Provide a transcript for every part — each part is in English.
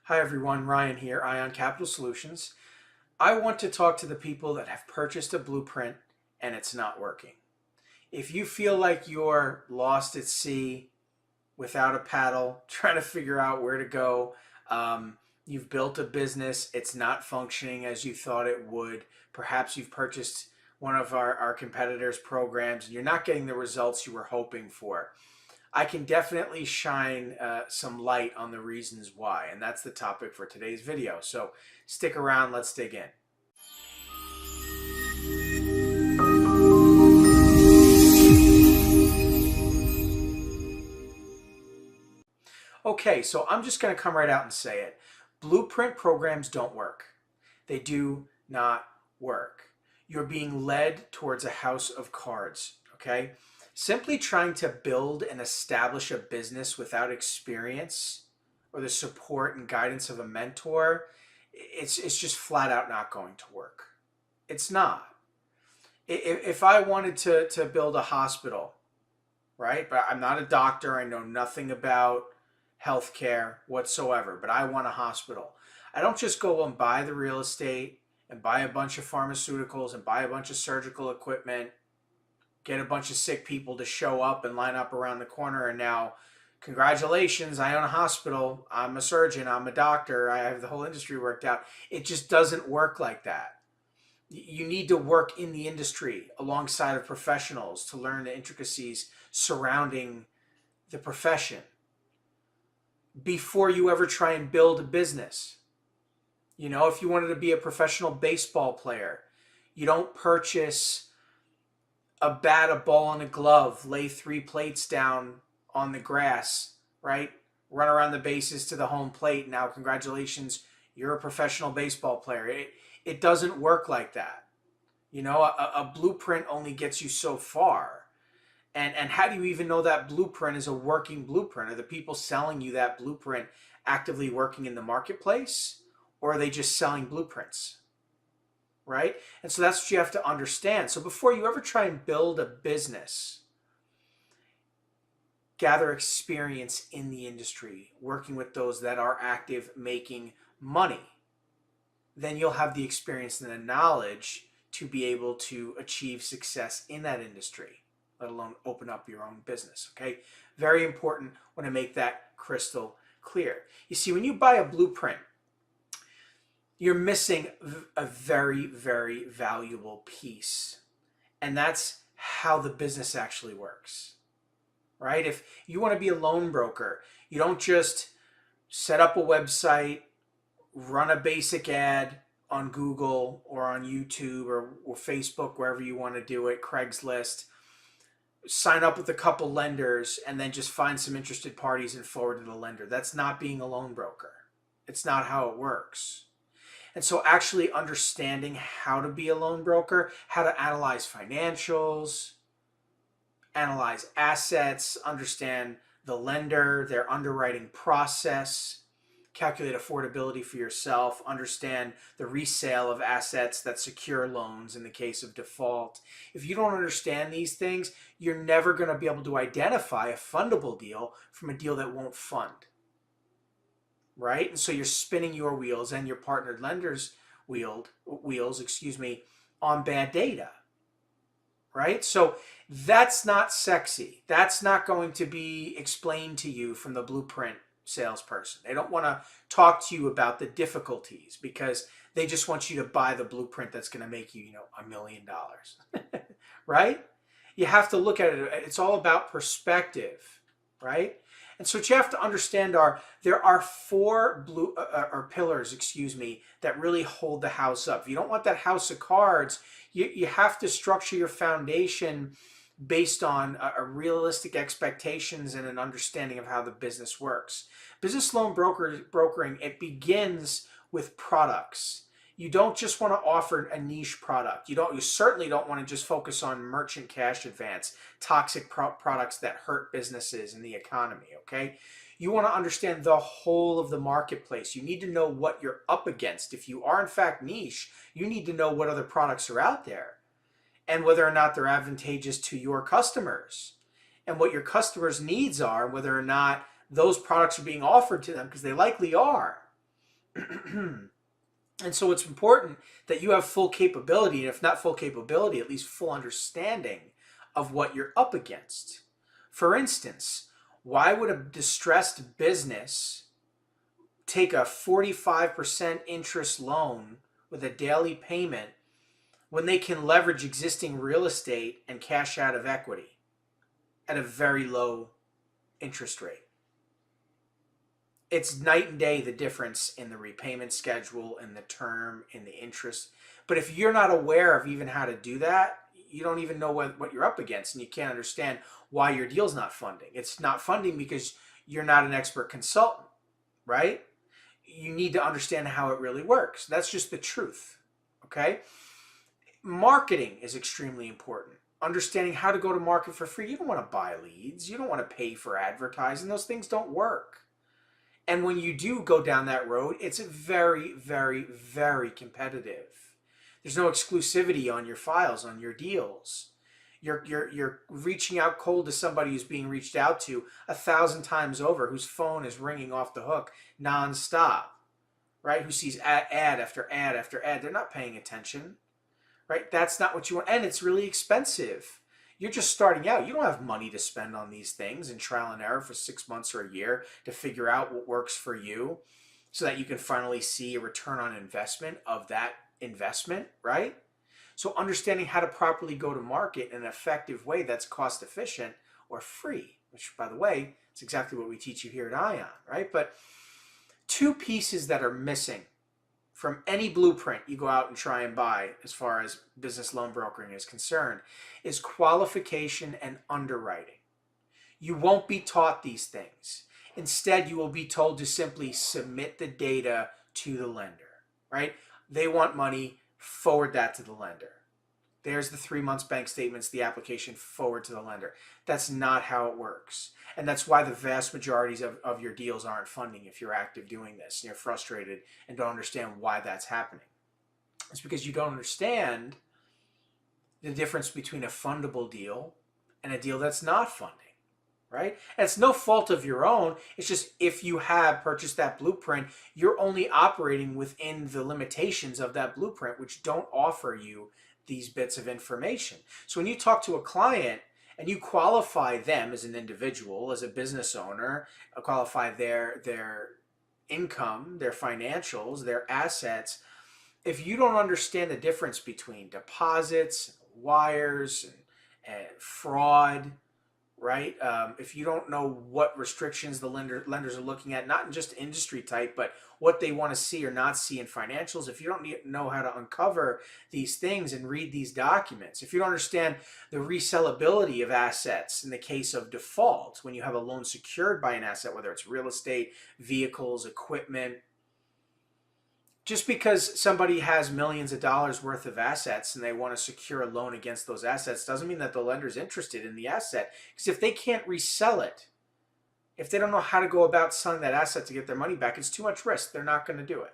Hi everyone, Ryan here, Ion Capital Solutions. I want to talk to the people that have purchased a blueprint and it's not working. If you feel like you're lost at sea without a paddle, trying to figure out where to go, you've built a business, it's not functioning as you thought it would, perhaps you've purchased one of our competitors' programs and you're not getting the results you were hoping for. I can definitely shine some light on the reasons why, and that's the topic for today's video. So stick around, let's dig in. Okay, so I'm just going to come right out and say it. Blueprint programs don't work. They do not work. You're being led towards a house of cards, okay? Simply trying to build and establish a business without experience or the support and guidance of a mentor, it's just flat out not going to work. It's not. If I wanted to build a hospital, right? But I'm not a doctor. I know nothing about healthcare whatsoever, but I want a hospital. I don't just go and buy the real estate and buy a bunch of pharmaceuticals and buy a bunch of surgical equipment, get a bunch of sick people to show up and line up around the corner, and now, congratulations, I own a hospital, I'm a surgeon, I'm a doctor, I have the whole industry worked out. It just doesn't work like that. You need to work in the industry alongside of professionals to learn the intricacies surrounding the profession before you ever try and build a business. You know, if you wanted to be a professional baseball player, you don't purchase a bat, a ball, and a glove, lay 3 plates down on the grass, right? Run around the bases to the home plate. Now, congratulations, you're a professional baseball player. It doesn't work like that. You know, a blueprint only gets you so far. And how do you even know that blueprint is a working blueprint? Are the people selling you that blueprint actively working in the marketplace? Or are they just selling blueprints? Right? And so that's what you have to understand. So before you ever try and build a business, gather experience in the industry, working with those that are active, making money. Then you'll have the experience and the knowledge to be able to achieve success in that industry, let alone open up your own business, okay? Very important. I want to make that crystal clear. You see, when you buy a blueprint, you're missing a very, very valuable piece. And that's how the business actually works, right? If you want to be a loan broker, you don't just set up a website, run a basic ad on Google or on YouTube or Facebook, wherever you want to do it, Craigslist, sign up with a couple lenders, and then just find some interested parties and forward to the lender. That's not being a loan broker. It's not how it works. And so actually understanding how to be a loan broker, how to analyze financials, analyze assets, understand the lender, their underwriting process, calculate affordability for yourself, understand the resale of assets that secure loans in the case of default. If you don't understand these things, you're never going to be able to identify a fundable deal from a deal that won't fund. Right? And so you're spinning your wheels and your partnered lenders' wheels, on bad data. Right? So that's not sexy. That's not going to be explained to you from the blueprint salesperson. They don't want to talk to you about the difficulties because they just want you to buy the blueprint that's going to make you, $1 million. Right? You have to look at it. It's all about perspective, right? And so what you have to understand there are 4 pillars, that really hold the house up. If you don't want that house of cards, you have to structure your foundation based on a realistic expectations and an understanding of how the business works. Business loan brokering, it begins with products. You don't just want to offer a niche product. You certainly don't want to just focus on merchant cash advance, toxic products that hurt businesses and the economy, okay? You want to understand the whole of the marketplace. You need to know what you're up against. If you are in fact niche, you need to know what other products are out there and whether or not they're advantageous to your customers and what your customers' needs are, whether or not those products are being offered to them, because they likely are. And so it's important that you have full capability, and if not full capability, at least full understanding of what you're up against. For instance, why would a distressed business take a 45% interest loan with a daily payment when they can leverage existing real estate and cash out of equity at a very low interest rate? It's night and day, the difference in the repayment schedule, in the term, in the interest. But if you're not aware of even how to do that, you don't even know what you're up against, and you can't understand why your deal's not funding. It's not funding because you're not an expert consultant, right? You need to understand how it really works. That's just the truth, okay? Marketing is extremely important. Understanding how to go to market for free. You don't want to buy leads. You don't want to pay for advertising. Those things don't work. And when you do go down that road, it's very, very, very competitive. There's no exclusivity on your files, on your deals. You're reaching out cold to somebody who's being reached out to 1,000 times over, whose phone is ringing off the hook nonstop, right? Who sees ad after ad after ad. They're not paying attention, right? That's not what you want. And it's really expensive. You're just starting out. You don't have money to spend on these things and trial and error for 6 months or a year to figure out what works for you so that you can finally see a return on investment of that investment, right? So understanding how to properly go to market in an effective way that's cost efficient or free, which, by the way, is exactly what we teach you here at ION, right? But two pieces that are missing from any blueprint you go out and try and buy as far as business loan brokering is concerned is qualification and underwriting. You won't be taught these things. Instead, you will be told to simply submit the data to the lender, right? They want money, forward that to the lender. There's the 3 months bank statements, the application, forward to the lender. That's not how it works. And that's why the vast majorities of your deals aren't funding if you're active doing this and you're frustrated and don't understand why that's happening. It's because you don't understand the difference between a fundable deal and a deal that's not funding, right? And it's no fault of your own. It's just if you have purchased that blueprint, you're only operating within the limitations of that blueprint, which don't offer you these bits of information. So when you talk to a client and you qualify them as an individual, as a business owner, qualify their income, their financials, their assets, if you don't understand the difference between deposits, wires, and fraud, right? If you don't know what restrictions the lenders are looking at, not in just industry type, but what they want to see or not see in financials, if you don't know how to uncover these things and read these documents, if you don't understand the resellability of assets in the case of default, when you have a loan secured by an asset, whether it's real estate, vehicles, equipment, just because somebody has millions of dollars worth of assets and they want to secure a loan against those assets doesn't mean that the lender's interested in the asset. Because if they can't resell it, if they don't know how to go about selling that asset to get their money back, it's too much risk. They're not going to do it.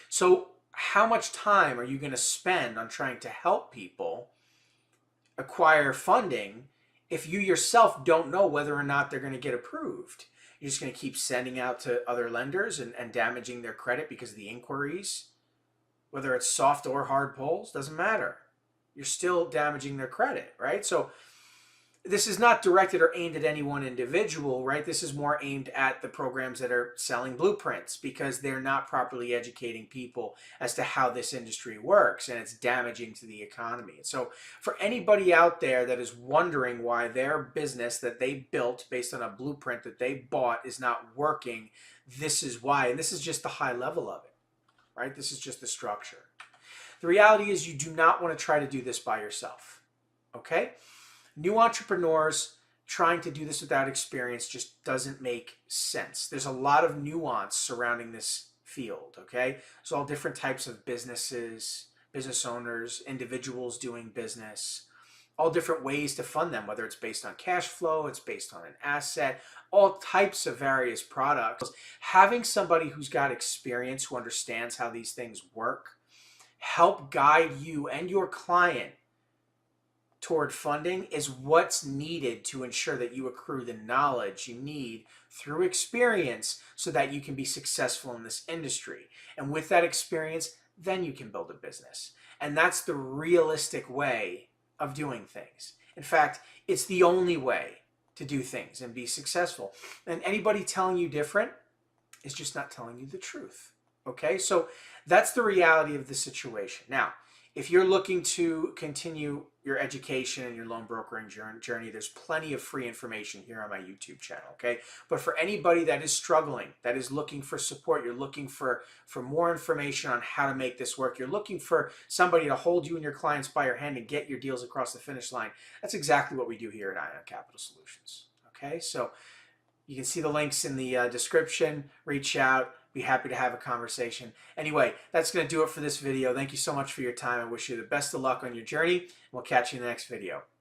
So how much time are you going to spend on trying to help people acquire funding if you yourself don't know whether or not they're going to get approved? You're just going to keep sending out to other lenders and damaging their credit because of the inquiries, whether it's soft or hard pulls, doesn't matter. You're still damaging their credit, right? So this is not directed or aimed at any one individual, right? This is more aimed at the programs that are selling blueprints because they're not properly educating people as to how this industry works, and it's damaging to the economy. And so for anybody out there that is wondering why their business that they built based on a blueprint that they bought is not working, this is why. And this is just the high level of it, right? This is just the structure. The reality is you do not want to try to do this by yourself, okay? New entrepreneurs trying to do this without experience just doesn't make sense. There's a lot of nuance surrounding this field, okay? There's all different types of businesses, business owners, individuals doing business, all different ways to fund them, whether it's based on cash flow, it's based on an asset, all types of various products. Having somebody who's got experience, who understands how these things work, help guide you and your client toward funding is what's needed to ensure that you accrue the knowledge you need through experience so that you can be successful in this industry. And with that experience, then you can build a business. And that's the realistic way of doing things. In fact, it's the only way to do things and be successful. And anybody telling you different is just not telling you the truth. Okay, so that's the reality of the situation. Now, if you're looking to continue your education and your loan brokering journey, there's plenty of free information here on my YouTube channel, okay? But for anybody that is struggling, that is looking for support, you're looking for more information on how to make this work, you're looking for somebody to hold you and your clients by your hand and get your deals across the finish line, that's exactly what we do here at Ion Capital Solutions, okay? So you can see the links in the description. Reach out. Be happy to have a conversation. Anyway, that's going to do it for this video. Thank you so much for your time. I wish you the best of luck on your journey. We'll catch you in the next video.